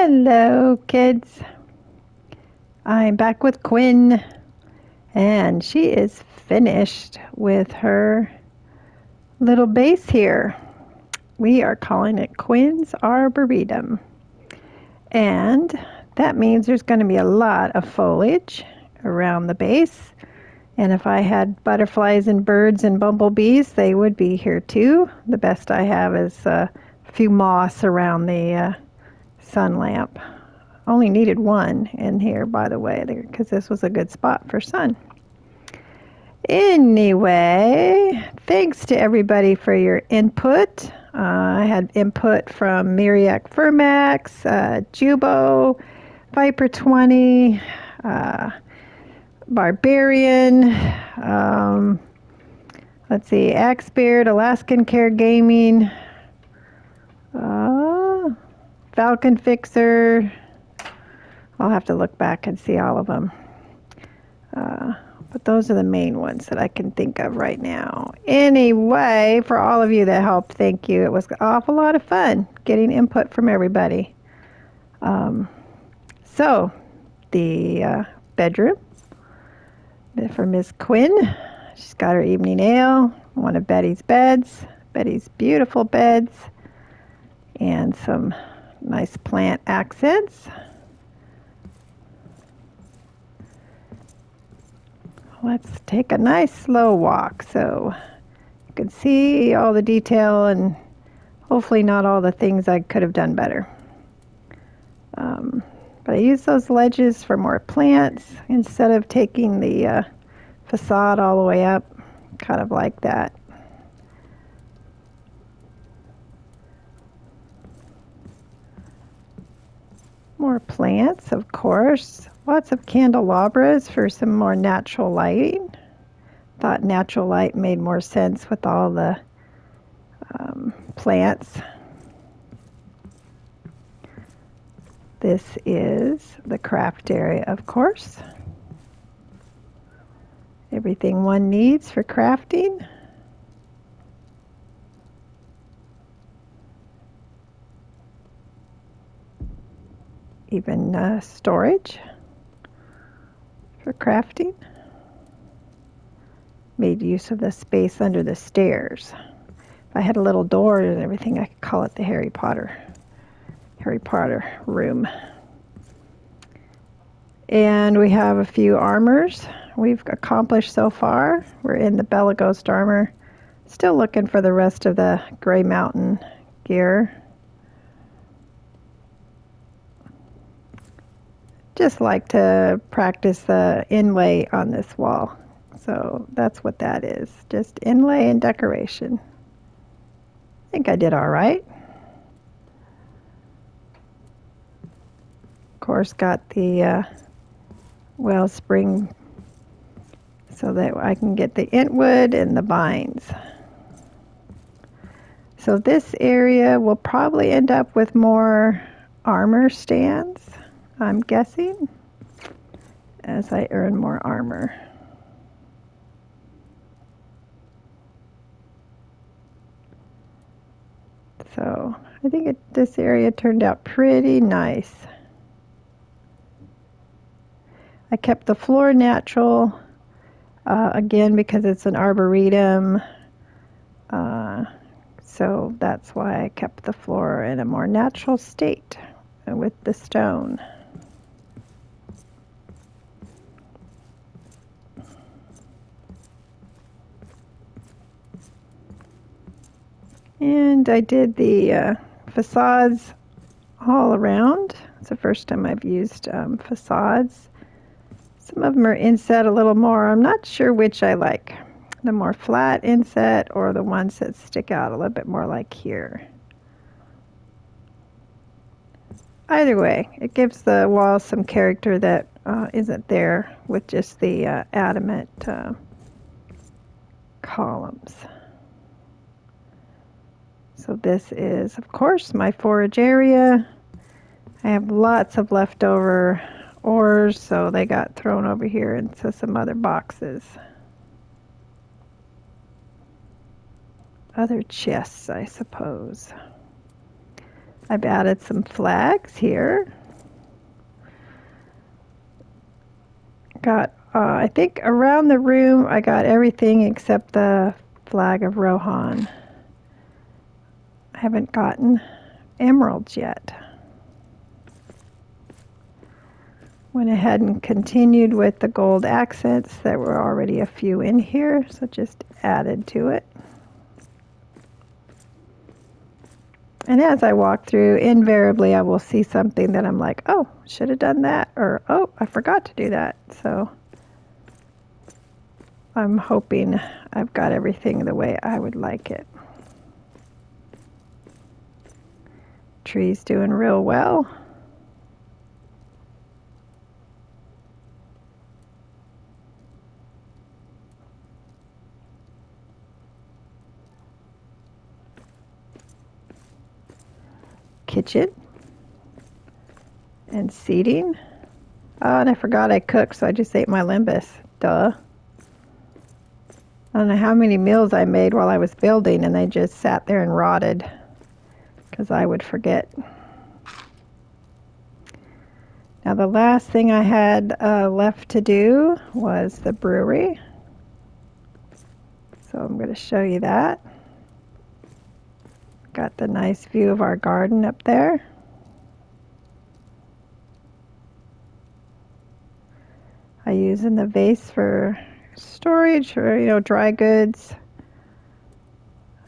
Hello, kids. I'm back with Quinn, and she is finished with her little base here. We are calling it Quinn's Arboretum, and that means there's going to be a lot of foliage around the base. And if I had butterflies and birds and bumblebees, they would be here too. The best I have is a few moths around the sun lamp. Only needed one in here, by the way, because this was a good spot for sun. Anyway, thanks to everybody for your input. I had input from Miriac Firmax, Jubo, Viper 20, Barbarian, let's see, Axebeard, Alaskan Care Gaming, Falcon Fixer. I'll have to look back and see all of them. But those are the main ones that I can think of right now. Anyway, for all of you that helped, thank you. It was an awful lot of fun getting input from everybody. So, the bedroom for Miss Quinn. She's got her evening ale, one of Betty's beds, Betty's beautiful beds, and some nice plant accents. Let's take a nice slow walk so you can see all the detail and hopefully not all the things I could have done better. But I use those ledges for more plants instead of taking the facade all the way up, kind of like that. More plants, of course. Lots of candelabras for some more natural lighting. Thought natural light made more sense with all the plants. This is the craft area, of course. Everything one needs for crafting. Even storage for crafting. Made use of the space under the stairs. If I had a little door and everything, I could call it the Harry Potter room. And we have a few armors we've accomplished so far. We're in the Bella Ghost armor. Still looking for the rest of the Gray Mountain gear. Just like to practice the inlay on this wall. So that's what that is. Just inlay and decoration. I think I did all right. Of course, got the wellspring so that I can get the intwood and the vines. So this area will probably end up with more armor stands, I'm guessing, as I earn more armor. So I think this area turned out pretty nice. I kept the floor natural, again, because it's an arboretum. So that's why I kept the floor in a more natural state with the stone. And I did the facades all around. It's the first time I've used facades. Some of them are inset a little more. I'm not sure which I like. The more flat inset or the ones that stick out a little bit more like here. Either way, it gives the walls some character that isn't there with just the adamant columns. So this is, of course, my forage area. I have lots of leftover ores, so they got thrown over here into some other boxes. Other chests, I suppose. I've added some flags here. Got, I think around the room I got everything except the flag of Rohan. I haven't gotten emeralds yet. Went ahead and continued with the gold accents. There were already a few in here, so just added to it. And as I walk through, invariably I will see something that I'm like, oh, should have done that, or oh, I forgot to do that. So I'm hoping I've got everything the way I would like it. Tree's doing real well. Kitchen and seating. Oh, and I forgot I cooked, so I just ate my limbus. Duh. I don't know how many meals I made while I was building, and they just sat there and rotted because I would forget. Now the last thing I had left to do was the brewery. So I'm going to show you that. Got the nice view of our garden up there. I use in the vase for storage or dry goods.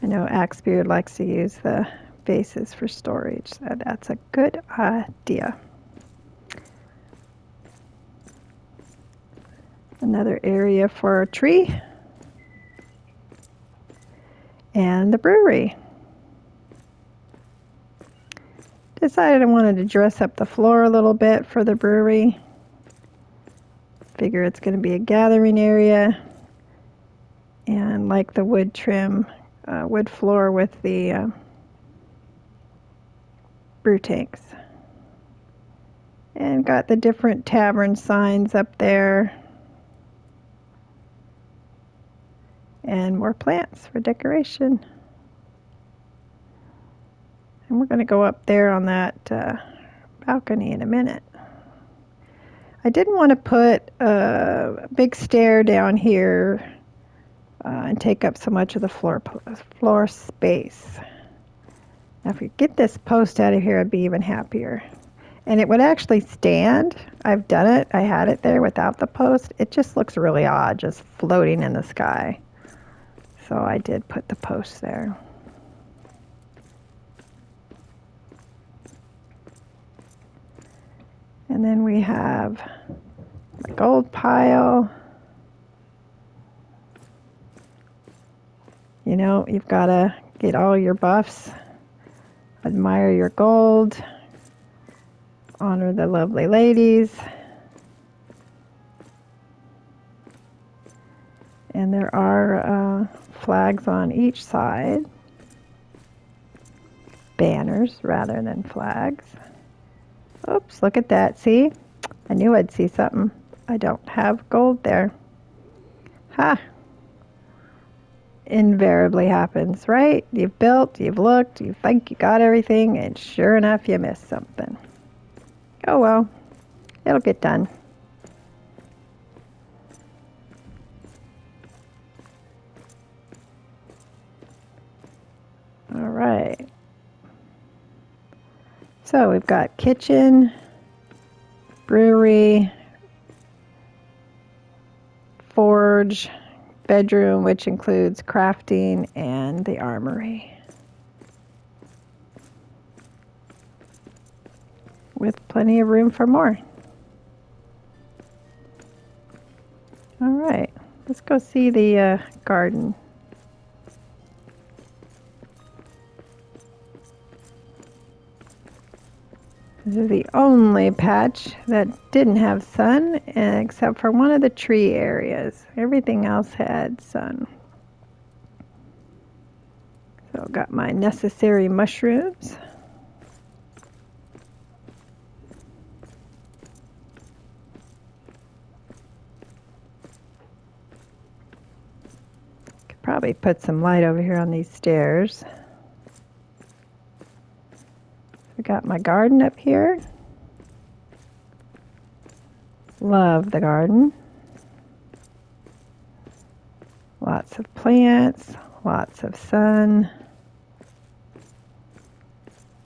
I know Axebeard likes to use the vases for storage, so that's a good idea. Another area for a tree. And the brewery. Decided I wanted to dress up the floor a little bit for the brewery. Figure it's going to be a gathering area. And like the wood trim, wood floor with the brew tanks. And got the different tavern signs up there. And more plants for decoration. And we're going to go up there on that balcony in a minute. I didn't want to put a big stair down here and take up so much of the floor space. Now if we get this post out of here, I'd be even happier. And it would actually stand. I've done it. I had it there without the post. It just looks really odd, just floating in the sky. So I did put the post there. And then we have the gold pile. You know, you've got to get all your buffs, admire your gold, honor the lovely ladies. And there are flags on each side, banners rather than flags. Oops, look at that, see? I knew I'd see something. I don't have gold there. Ha! Invariably happens, right? You've built, you've looked, you think you got everything, and sure enough you missed something. Oh well, it'll get done. All right. So we've got kitchen, brewery, forge, bedroom, which includes crafting, and the armory. With plenty of room for more. All right, let's go see the garden. This is the only patch that didn't have sun, except for one of the tree areas. Everything else had sun. So I've got my necessary mushrooms. Could probably put some light over here on these stairs. I got my garden up here. Love the garden. Lots of plants, lots of sun.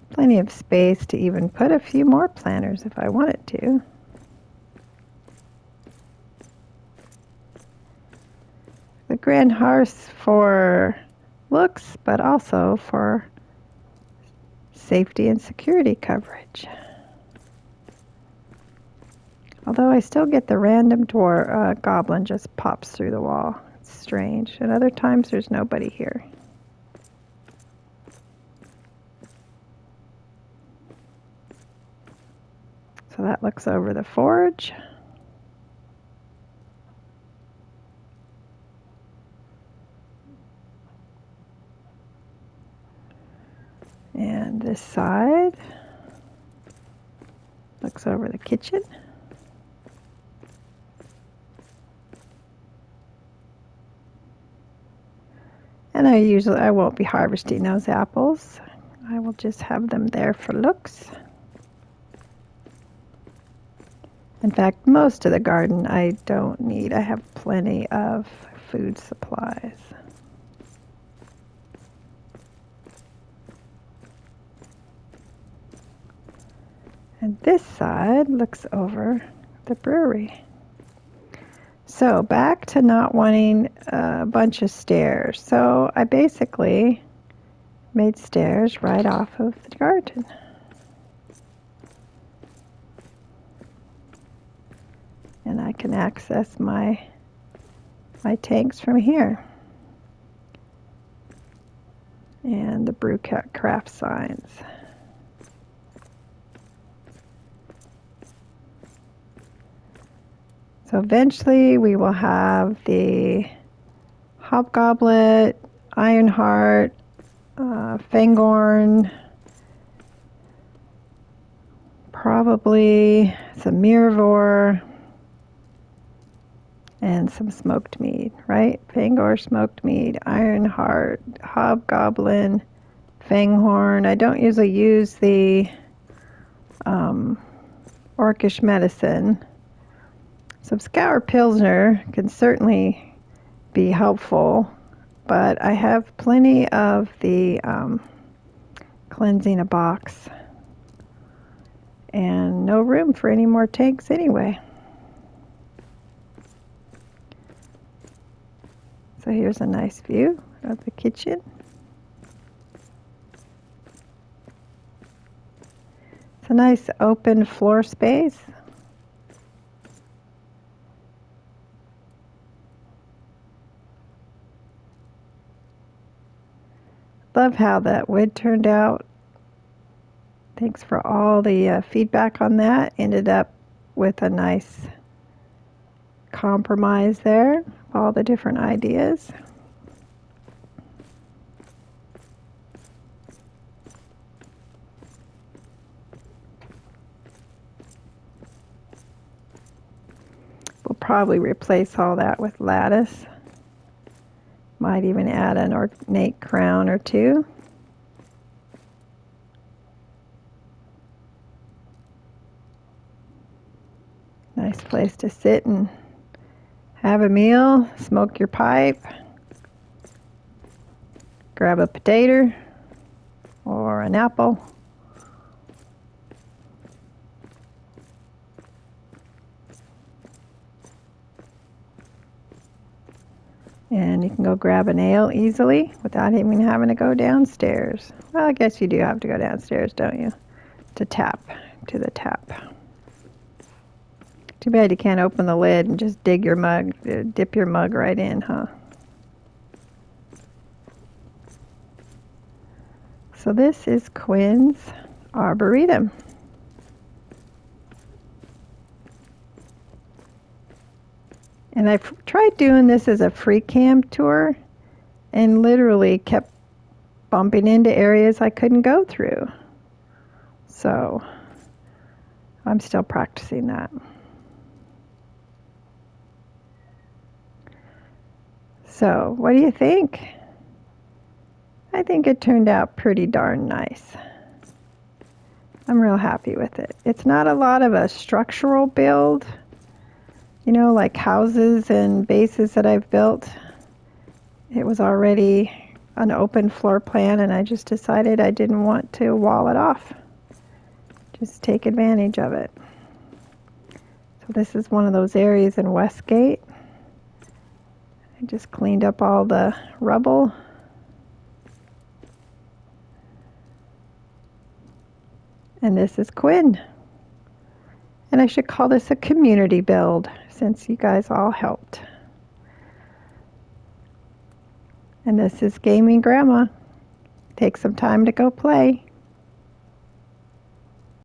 Plenty of space to even put a few more planters if I wanted to. The grand hearth for looks, but also for safety and security coverage. Although I still get the random goblin just pops through the wall. It's strange. And other times there's nobody here. So that looks over the forge. And this side looks over the kitchen. And I won't be harvesting those apples. I will just have them there for looks. In fact, most of the garden I don't need. I have plenty of food supplies. And this side looks over the brewery. So back to not wanting a bunch of stairs. So I basically made stairs right off of the garden. And I can access my tanks from here. And the brew craft signs. So eventually we will have the Hobgoblet, Ironheart, Fangorn, probably some Mirror, and some smoked mead, right? Fangor, smoked mead, Ironheart, Hobgoblin, Fanghorn. I don't usually use the Orcish medicine. Some Scour Pilsner can certainly be helpful, but I have plenty of the cleansing a box and no room for any more tanks anyway. So here's a nice view of the kitchen. It's a nice open floor space. Love how that wood turned out. Thanks for all the feedback on that. Ended up with a nice compromise there, all the different ideas. We'll probably replace all that with lattice. Might even add an ornate crown or two. Nice place to sit and have a meal, smoke your pipe, grab a potato or an apple. And you can go grab an ale easily without even having to go downstairs. Well, I guess you do have to go downstairs, don't you? To the tap. Too bad you can't open the lid and just dip your mug right in, huh? So this is Quinn's Arboretum. And I've tried doing this as a free camp tour and literally kept bumping into areas I couldn't go through. So I'm still practicing that. So what do you think? I think it turned out pretty darn nice. I'm real happy with it. It's not a lot of a structural build, like houses and bases that I've built. It was already an open floor plan, and I just decided I didn't want to wall it off. Just take advantage of it. So this is one of those areas in Westgate. I just cleaned up all the rubble. And this is Quinn. And I should call this a community build since you guys all helped. And this is Gaming Grandma. Take some time to go play.